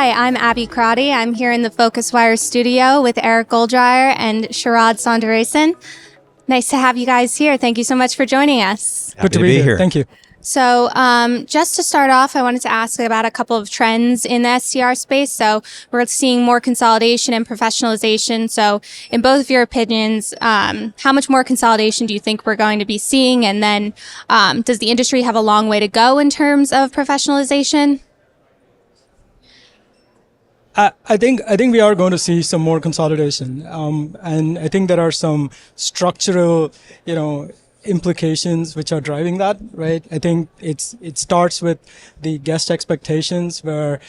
Hi, I'm Abby Crotty. I'm here in the PhocusWire studio with Eric Goldreyer and Sharad Sundaresan. Nice to have you guys here. Thank you so much for joining us. Good to be here. Thank you. So just to start off, I wanted to ask about a couple of trends in the SDR space. So we're seeing more consolidation and professionalization. So in both of your opinions, how much more consolidation do you think we're going to be seeing? And then does the industry have a long way to go in terms of professionalization? I think we are going to see some more consolidation, and I think there are some structural, implications which are driving that, right? I think it starts with the guest expectations where,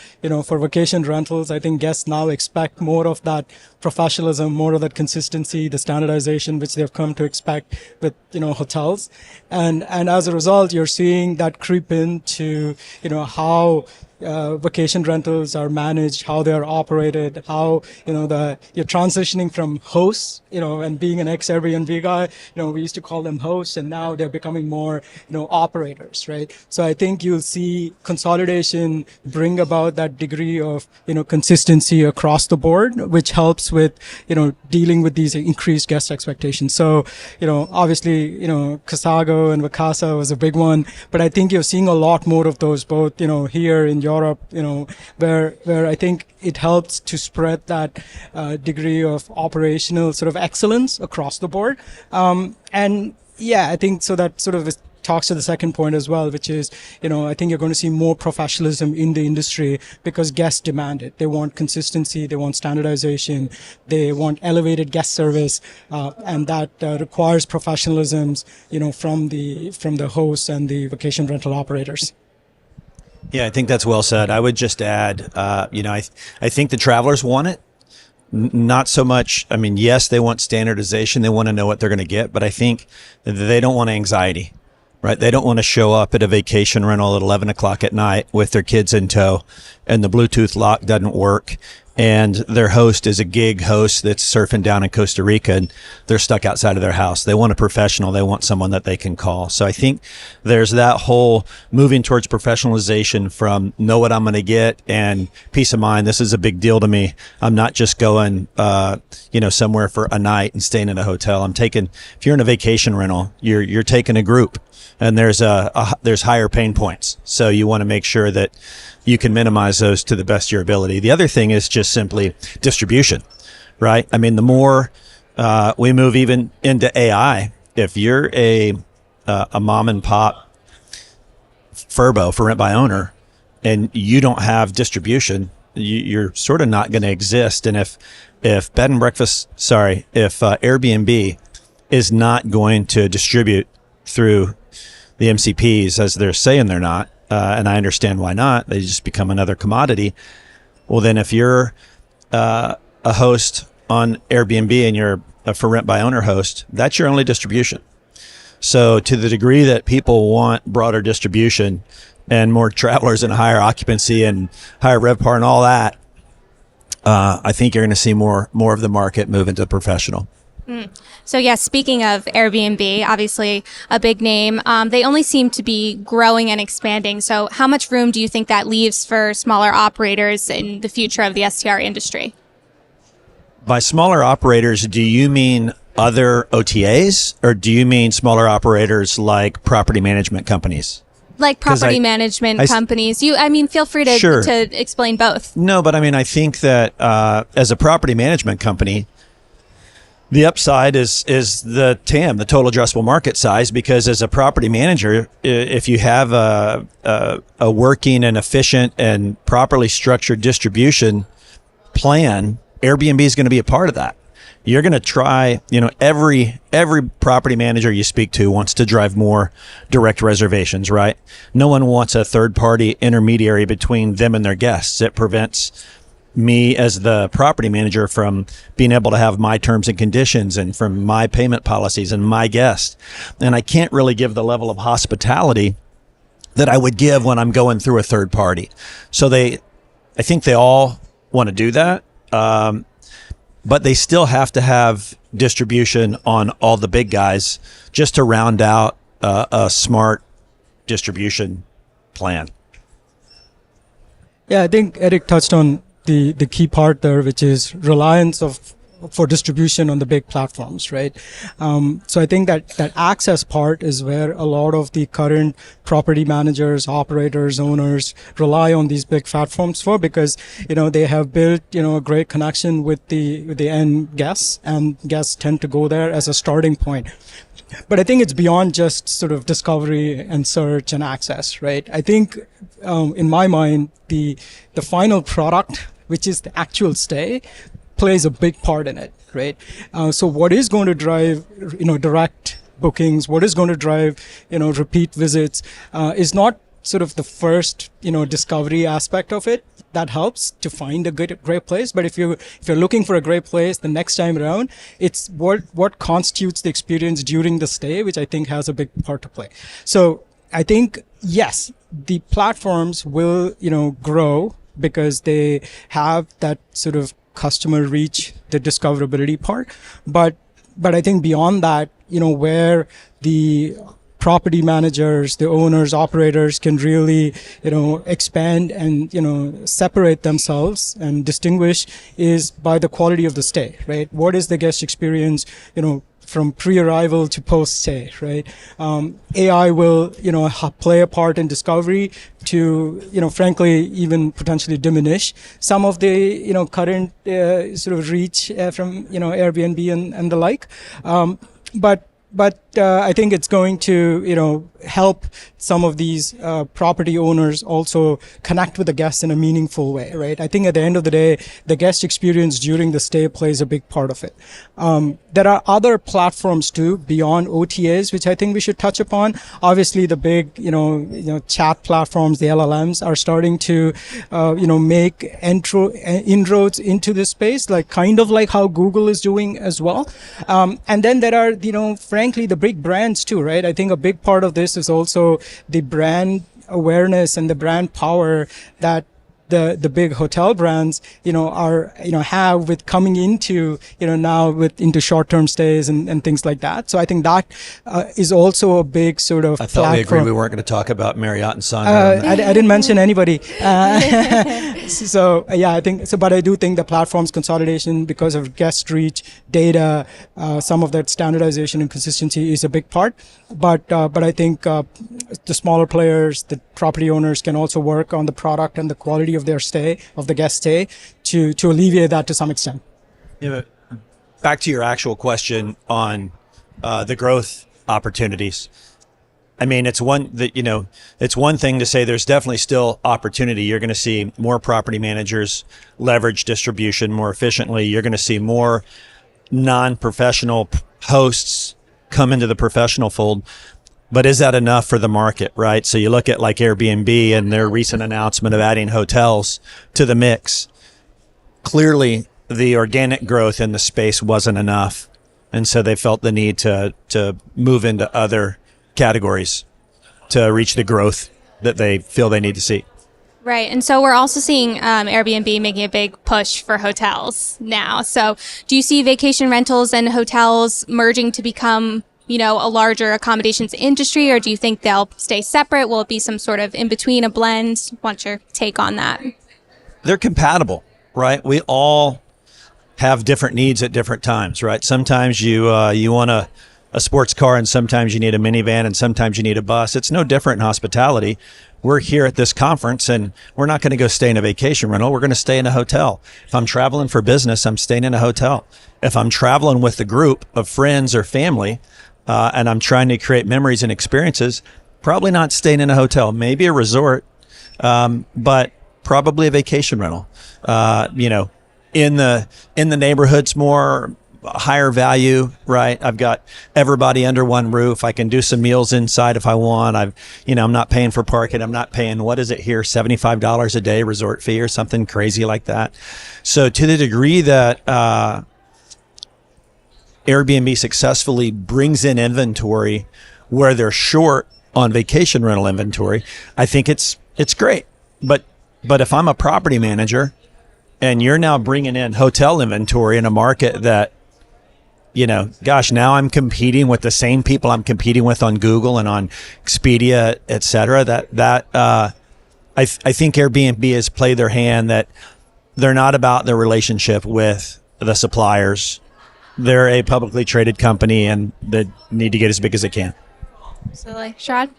for vacation rentals, I think guests now expect more of that professionalism, more of that consistency, the standardization which they've come to expect with, hotels. And as a result, you're seeing that creep into, how vacation rentals are managed, how they are operated, how, you're transitioning from hosts, and being an ex-Airbnb guy, we used to call them hosts, and now they're becoming more, operators, right? So I think you'll see consolidation bring about that degree of, consistency across the board, which helps with, dealing with these increased guest expectations. So, obviously, Casago and Vacasa was a big one, but I think you're seeing a lot more of those both, here in Europe, where I think it helps to spread that degree of operational sort of excellence across the board. And yeah, I think so that sort of talks to the second point as well, which is, I think you're going to see more professionalism in the industry because guests demand it. They want consistency, they want standardization, they want elevated guest service, and that requires professionalisms, from the hosts and the vacation rental operators. Yeah, I think that's well said. I would just add, I think the travelers want it. Not so much. I mean, yes, they want standardization. They want to know what they're going to get, but I think they don't want anxiety, right? They don't want to show up at a vacation rental at 11 o'clock at night with their kids in tow and the Bluetooth lock doesn't work. And their host is a gig host that's surfing down in Costa Rica and they're stuck outside of their house. They want a professional. They want someone that they can call. So I think there's that whole moving towards professionalization from know what I'm going to get and peace of mind. This is a big deal to me. I'm not just going, somewhere for a night and staying in a hotel. If you're in a vacation rental, you're taking a group and there's higher pain points. So you want to make sure that you can minimize those to the best of your ability. The other thing is just simply distribution, right? I mean, the more we move even into AI, if you're a mom and pop Furbo for rent by owner and you don't have distribution, you're sort of not going to exist. And if Airbnb is not going to distribute through the MCPs as they're saying they're not, and I understand why not. They just become another commodity. Well, then if you're a host on Airbnb and you're a for rent by owner host, that's your only distribution. So to the degree that people want broader distribution and more travelers and higher occupancy and higher RevPAR and all that, I think you're going to see more of the market move into professional. So yes, speaking of Airbnb, obviously a big name, they only seem to be growing and expanding. So how much room do you think that leaves for smaller operators in the future of the STR industry? By smaller operators, do you mean other OTAs or do you mean smaller operators like property management companies? Like property management companies. Feel free to, sure. to explain both. No, but I think that as a property management company, the upside is the TAM, the total addressable market size, because as a property manager, if you have a working and efficient and properly structured distribution plan, Airbnb is going to be a part of that. You're going to try, every property manager you speak to wants to drive more direct reservations, right? No one wants a third party intermediary between them and their guests. It prevents me as the property manager from being able to have my terms and conditions and from my payment policies and my guest. And I can't really give the level of hospitality that I would give when I'm going through a third party. So I think they all want to do that. But they still have to have distribution on all the big guys just to round out a smart distribution plan. Yeah, I think Eric touched on the key part there, which is reliance for distribution on the big platforms, right? So I think that access part is where a lot of the current property managers, operators, owners rely on these big platforms for, because they have built a great connection with the end guests, and guests tend to go there as a starting point. But I think it's beyond just sort of discovery and search and access, right? I think, in my mind, the final product, which is the actual stay, plays a big part in it, right? So what is going to drive, direct bookings, what is going to drive, repeat visits, is not sort of the first, discovery aspect of it. That helps to find a great place. But if you're looking for a great place the next time around, it's what constitutes the experience during the stay, which I think has a big part to play. So I think, yes, the platforms will, grow because they have that sort of customer reach, the discoverability part. But I think beyond that, where the property managers, the owners, operators can really, expand and, separate themselves and distinguish is by the quality of the stay, right? What is the guest experience, from pre-arrival to post-stay, right? AI will, play a part in discovery to, frankly, even potentially diminish some of the, current sort of reach from, Airbnb and the like. But I think it's going to, help some of these property owners also connect with the guests in a meaningful way, right? I think at the end of the day, the guest experience during the stay plays a big part of it. There are other platforms too beyond OTAs, which I think we should touch upon. Obviously, the big, chat platforms, the LLMs, are starting to, make inroads into this space, kind of like how Google is doing as well. And then there are, frankly, the big brands too, right? I think a big part of this is also the brand awareness and the brand power that the big hotel brands, have with coming into, now into short-term stays and things like that. So I think that is also a big sort of I thought platform. we agreed we weren't going to talk about Marriott and Sundaresan. I didn't mention anybody. So yeah, I think so. But I do think the platform's consolidation, because of guest reach, data, some of that standardization and consistency is a big part. But I think the smaller players, the property owners, can also work on the product and the quality of their stay, of the guest stay, to alleviate that to some extent. Yeah, but back to your actual question on the growth opportunities. I mean, it's one thing to say there's definitely still opportunity. You're going to see more property managers leverage distribution more efficiently. You're going to see more non-professional hosts come into the professional fold. But is that enough for the market, right? So you look at like Airbnb and their recent announcement of adding hotels to the mix. Clearly, the organic growth in the space wasn't enough. And so they felt the need to move into other categories to reach the growth that they feel they need to see. Right. And so we're also seeing Airbnb making a big push for hotels now. So do you see vacation rentals and hotels merging to become, a larger accommodations industry, or do you think they'll stay separate? Will it be some sort of in between, a blend? Want your take on that? They're compatible, right? We all have different needs at different times, right? Sometimes you want a sports car, and sometimes you need a minivan, and sometimes you need a bus. It's no different in hospitality. We're here at this conference, and we're not going to go stay in a vacation rental. We're going to stay in a hotel. If I'm traveling for business, I'm staying in a hotel. If I'm traveling with a group of friends or family, and I'm trying to create memories and experiences, probably not staying in a hotel, maybe a resort, but probably a vacation rental. In the neighborhoods, more higher value, right? I've got everybody under one roof. I can do some meals inside if I want. I'm not paying for parking. I'm not paying, what is it here, $75 a day resort fee or something crazy like that. So to the degree that Airbnb successfully brings in inventory where they're short on vacation rental inventory, I think it's great. But if I'm a property manager and you're now bringing in hotel inventory in a market that, now I'm competing with the same people I'm competing with on Google and on Expedia, et cetera, I think Airbnb has played their hand that they're not about their relationship with the suppliers. They're a publicly traded company and they need to get as big as they can. Absolutely. Sharad?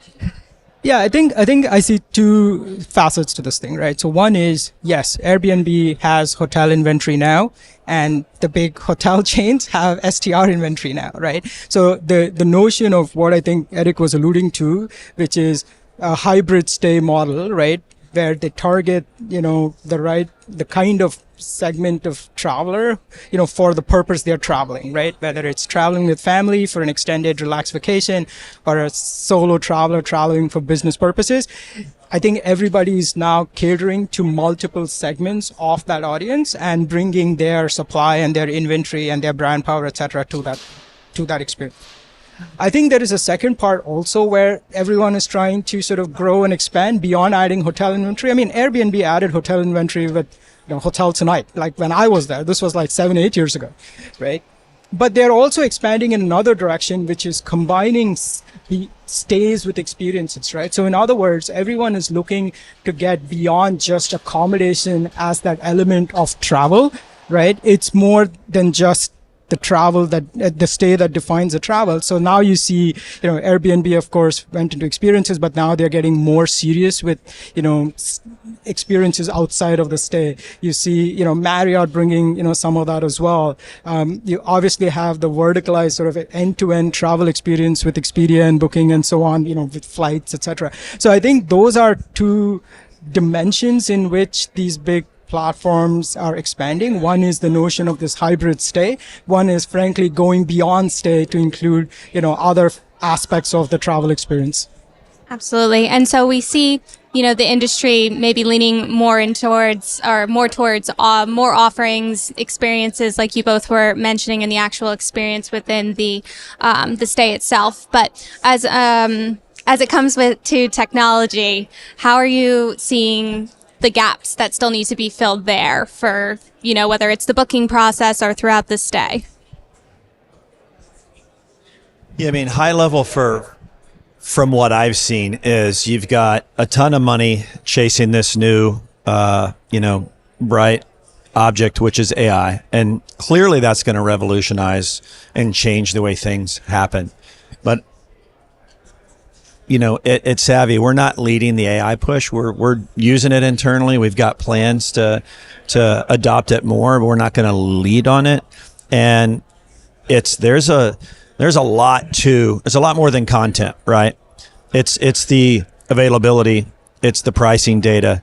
Yeah, I think I see two facets to this thing, right? So one is, yes, Airbnb has hotel inventory now, and the big hotel chains have STR inventory now, right? So the notion of what I think Eric was alluding to, which is a hybrid stay model, right? Where they target, the kind of segment of traveler, for the purpose they're traveling, right? Whether it's traveling with family for an extended relaxed vacation or a solo traveler traveling for business purposes. I think everybody's now catering to multiple segments of that audience and bringing their supply and their inventory and their brand power, et cetera, to that experience. I think there is a second part also where everyone is trying to sort of grow and expand beyond adding hotel inventory. I mean, Airbnb added hotel inventory with Hotel Tonight. Like when I was there, this was like 7-8 years ago, right? But they're also expanding in another direction, which is combining stays with experiences, right? So in other words, everyone is looking to get beyond just accommodation as that element of travel, right? It's more than just the travel the stay that defines the travel. So now you see, Airbnb, of course, went into experiences, but now they're getting more serious with, experiences outside of the stay. You see, Marriott bringing, some of that as well. You obviously have the verticalized sort of end-to-end travel experience with Expedia and Booking and so on, with flights, etc. So I think those are two dimensions in which these big platforms are expanding. One is the notion of this hybrid stay. One is frankly going beyond stay to include, other aspects of the travel experience. Absolutely. And so we see, the industry maybe leaning more towards more offerings, experiences like you both were mentioning in the actual experience within the stay itself. But as it comes to technology, how are you seeing the gaps that still need to be filled there for, whether it's the booking process or throughout the stay? Yeah, I mean, high level from what I've seen is you've got a ton of money chasing this new, bright object, which is AI. And clearly that's going to revolutionize and change the way things happen. But at Savvy, we're not leading the AI push. We're using it internally. We've got plans to adopt it more, but we're not going to lead on it. And there's a lot more than content, right? It's the availability. It's the pricing data.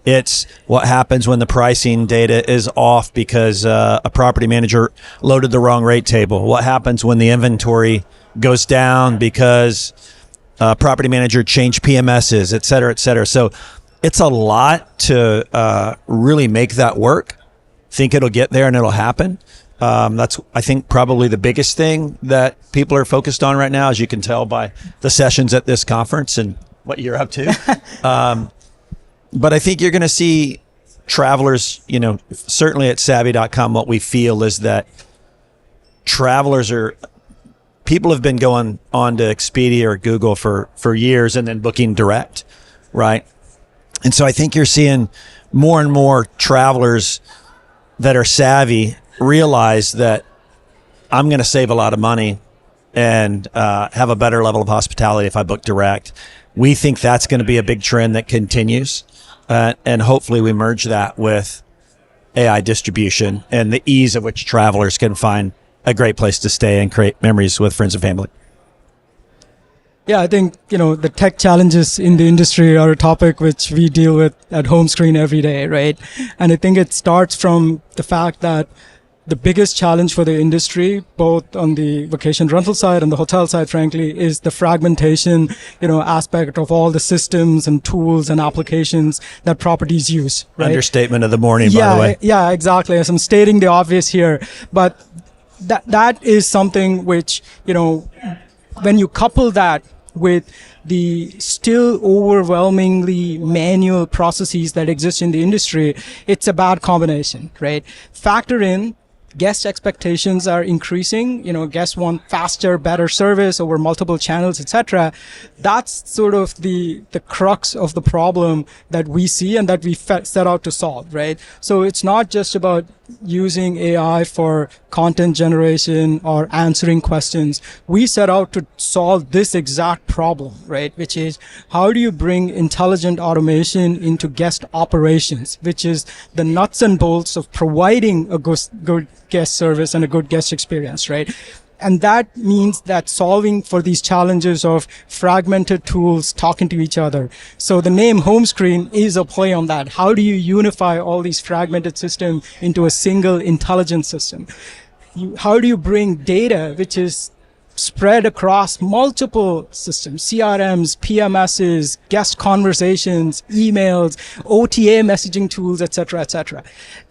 It's what happens when the pricing data is off because a property manager loaded the wrong rate table. What happens when the inventory goes down because property manager changed PMSs, et cetera, et cetera. So it's a lot to really make that work. Think it'll get there and it'll happen. That's, I think, probably the biggest thing that people are focused on right now, as you can tell by the sessions at this conference and what you're up to. But I think you're going to see travelers, certainly at savvy.com, what we feel is that people have been going on to Expedia or Google for years and then booking direct, right? And so I think you're seeing more and more travelers that are savvy realize that I'm going to save a lot of money and have a better level of hospitality if I book direct. We think that's going to be a big trend that continues. And hopefully we merge that with AI distribution and the ease at which travelers can find a great place to stay and create memories with friends and family. Yeah, I think, the tech challenges in the industry are a topic which we deal with at Homescreen every day, right? And I think it starts from the fact that the biggest challenge for the industry, both on the vacation rental side and the hotel side, frankly, is the fragmentation, aspect of all the systems and tools and applications that properties use, right? Understatement of the morning, by the way. Yeah, exactly. As I'm stating the obvious here, but that is something which, when you couple that with the still overwhelmingly manual processes that exist in the industry, it's a bad combination, right? Factor in guest expectations are increasing, guests want faster, better service over multiple channels, etc. That's sort of the crux of the problem that we see and that we set out to solve, right? So it's not just about using AI for content generation or answering questions. We set out to solve this exact problem, right? Which is, how do you bring intelligent automation into guest operations, which is the nuts and bolts of providing a good guest service and a good guest experience, right? And that means that solving for these challenges of fragmented tools talking to each other. So the name Homescreen is a play on that. How do you unify all these fragmented systems into a single intelligent system? How do you bring data, which is spread across multiple systems, CRMs, PMSs, guest conversations, emails, OTA messaging tools, et cetera,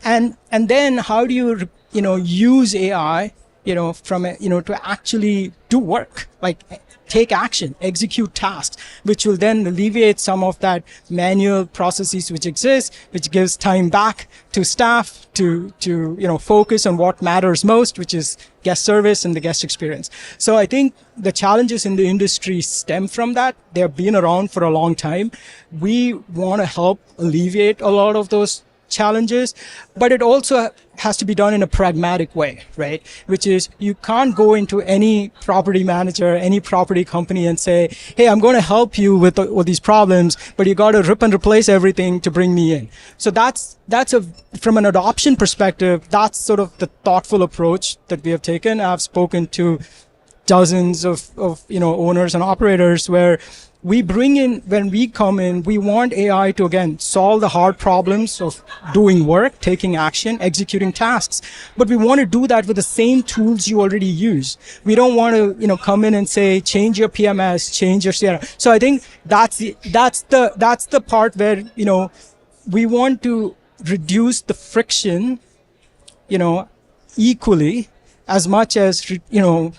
and then how do you use AI to actually do work, like take action, execute tasks, which will then alleviate some of that manual processes which exist, which gives time back to staff to focus on what matters most, which is guest service and the guest experience. So I think the challenges in the industry stem from that. They've been around for a long time. We want to help alleviate a lot of those challenges, but it also has to be done in a pragmatic way, right? Which is, you can't go into any property manager, any property company and say, hey, I'm going to help you with these problems, but you got to rip and replace everything to bring me in. So from an adoption perspective, that's sort of the thoughtful approach that we have taken. I've spoken to dozens of owners and operators where when we come in, we want AI to, again, solve the hard problems of doing work, taking action, executing tasks. But we want to do that with the same tools you already use. We don't want to, come in and say, change your PMS, change your CRM. So I think that's the part where, we want to reduce the friction, equally, as much as,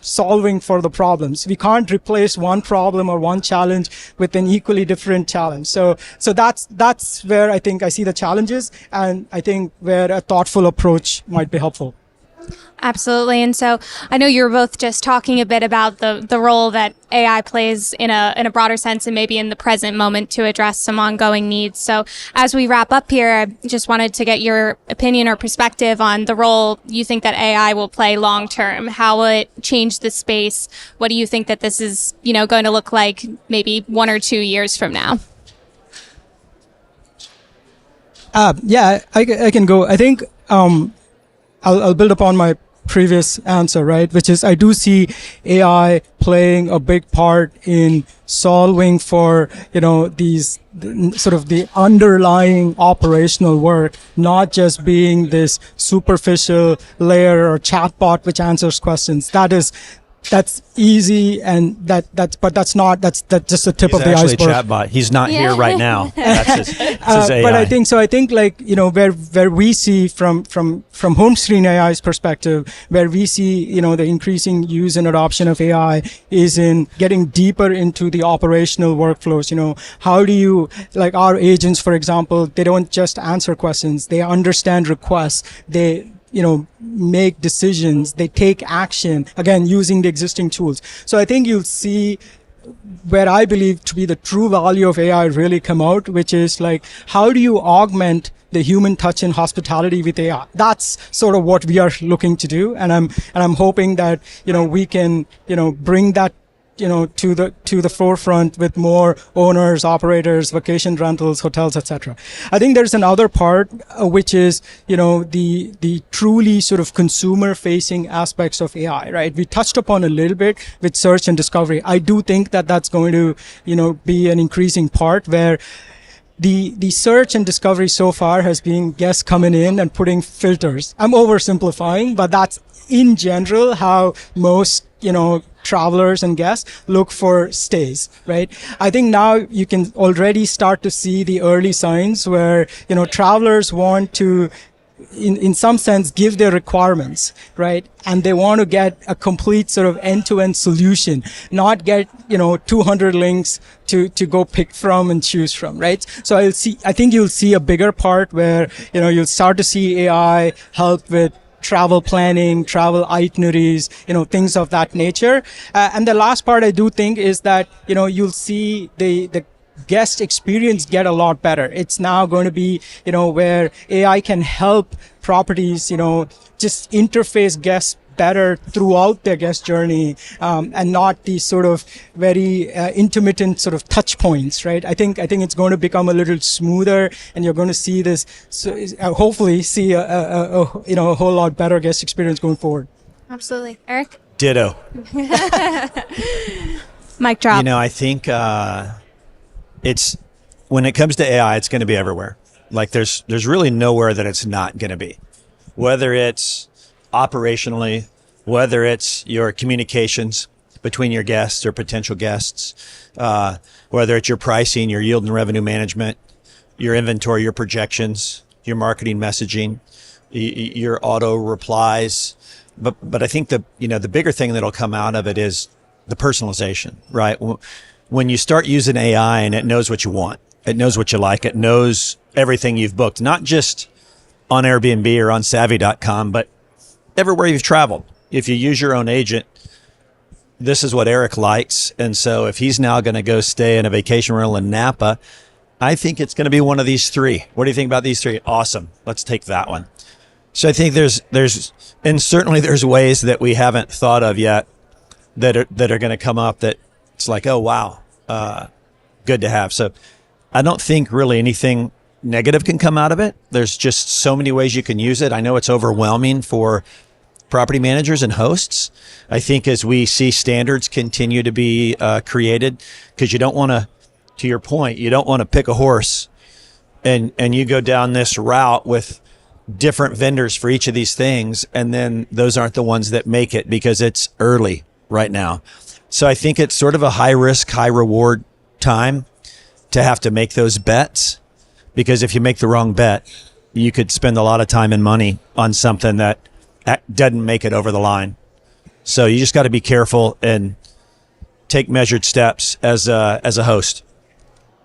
solving for the problems. We can't replace one problem or one challenge with an equally different challenge. So that's where I think I see the challenges, and I think where a thoughtful approach might be helpful. Absolutely. And so I know you were both just talking a bit about the role that AI plays in a broader sense and maybe in the present moment to address some ongoing needs. So as we wrap up here, I just wanted to get your opinion or perspective on the role you think that AI will play long term. How will it change the space? What do you think that this is, going to look like maybe 1 or 2 years from now? I can go. I think I'll build upon my previous answer, right? Which is, I do see AI playing a big part in solving for, these sort of the underlying operational work, not just being this superficial layer or chatbot which answers questions. That's easy, and that's just the tip of the iceberg. He's actually a chatbot. He's not here right now. That's his AI. But I think where we see from Homescreen AI's perspective, where we see, the increasing use and adoption of AI is in getting deeper into the operational workflows. How do you, like our agents, for example, they don't just answer questions, they understand requests, they make decisions, they take action, again, using the existing tools. So I think you'll see where I believe to be the true value of AI really come out, which is like, how do you augment the human touch in hospitality with AI? That's sort of what we are looking to do. And I'm hoping that, we can, bring that to the forefront with more owners, operators, vacation rentals, hotels, etc. I think there's another part which is the truly sort of consumer facing aspects of AI, right? We touched upon a little bit with search and discovery. I do think that that's going to be an increasing part where the search and discovery so far has been guests coming in and putting filters. I'm oversimplifying, but that's in general how most travelers and guests look for stays, right? I think now you can already start to see the early signs where travelers want to, in some sense, give their requirements, right? And they want to get a complete sort of end-to-end solution, not get 200 links to go pick from and choose from, right? So I think you'll see a bigger part where you'll start to see AI help with travel planning, travel itineraries, things of that nature. And the last part I do think is that, you'll see the guest experience get a lot better. It's now going to be, where AI can help properties, just interface guests better throughout their guest journey, and not these sort of very intermittent sort of touch points, right? I think it's going to become a little smoother, and you're going to see this, hopefully see a whole lot better guest experience going forward. Absolutely. Eric? Ditto. Mic drop. I think it's when it comes to AI, it's going to be everywhere. Like there's really nowhere that it's not going to be, whether it's operationally, whether it's your communications between your guests or potential guests, whether it's your pricing, your yield and revenue management, your inventory, your projections, your marketing messaging, your auto replies. But I think the bigger thing that'll come out of it is the personalization, right? When you start using AI and it knows what you want, it knows what you like, it knows everything you've booked, not just on Airbnb or on savvy.com, but everywhere you've traveled. If you use your own agent, this is what Eric likes. And so if he's now going to go stay in a vacation rental in Napa, I think it's going to be one of these three. What do you think about these three? Awesome. Let's take that one. So I think there's and certainly there's ways that we haven't thought of yet that are going to come up that it's like, oh, wow, good to have. So I don't think really anything negative can come out of it. There's just so many ways you can use it. I know it's overwhelming for property managers and hosts. I think as we see standards continue to be created, because you don't want to your point, you don't want to pick a horse and you go down this route with different vendors for each of these things, and then those aren't the ones that make it because it's early right now. So I think it's sort of a high risk, high reward time to have to make those bets, because if you make the wrong bet, you could spend a lot of time and money on something that doesn't make it over the line. So you just got to be careful and take measured steps as a host.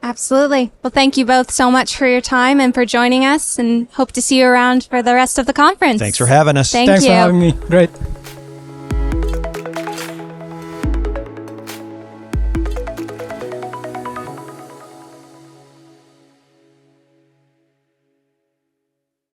Absolutely. Well, thank you both so much for your time and for joining us, and hope to see you around for the rest of the conference. Thanks for having us. Thanks for having me. Great.